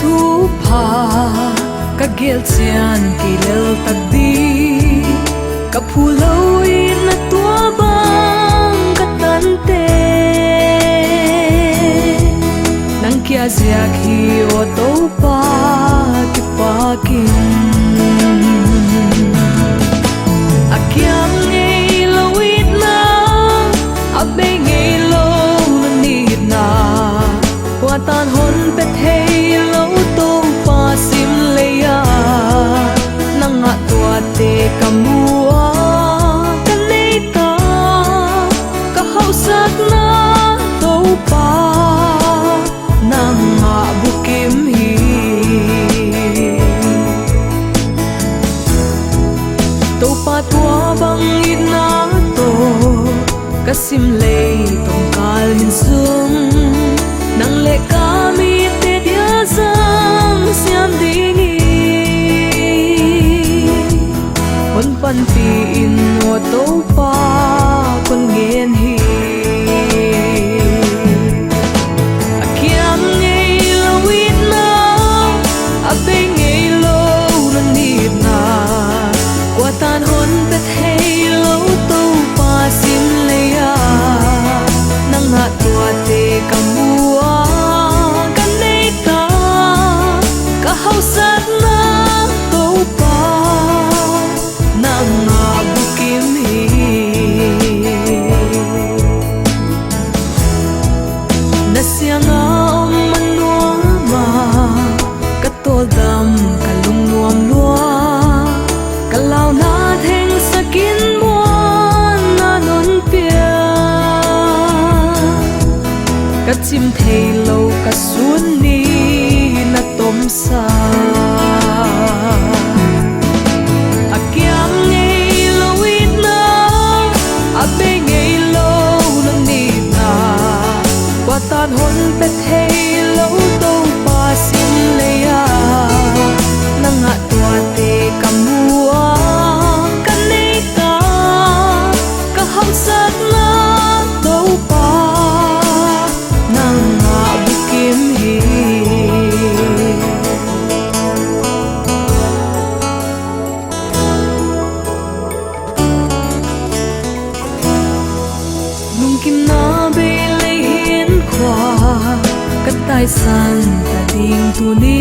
thu pha ka gel chian ki lel tak di ka phuloi na tua bang ka tan te nang kia zia khi o to pa ki pa kin akyam ngei lo wit na abe ngei lo ni na wa tan hon pe thei lo to pa sim le ya nang a tua te kamua ka nei ta ka hau sak na to pa nang a bukim hi to pa tua bang in na to kasim le tong kal hin sung nang le kami te dia sang siam dingi hon pan pi in no to pa kon gen hi akyam ngei lo wit na abe ngei lo na ni na kwa tan hon pe thei lo to pa sim le ya nang ha tua te kamua ka nei ta ka hau sat na to pa nang a bukim hi na sianga om manua ma ka to dam ka lung nuam lua ka lau na theng sakin muan na non pia ka chim thei lo ka sun ni na tom sa akyam ngei lo wit na abe ngei lo na ni na kwa tan hon pe thei lo to pa sim le ya nang a tua te kamua ka nei ta ka hau sat na to pa nang a bukim hi lung kim na be le hiền khoa ka tai san ta ding tu ni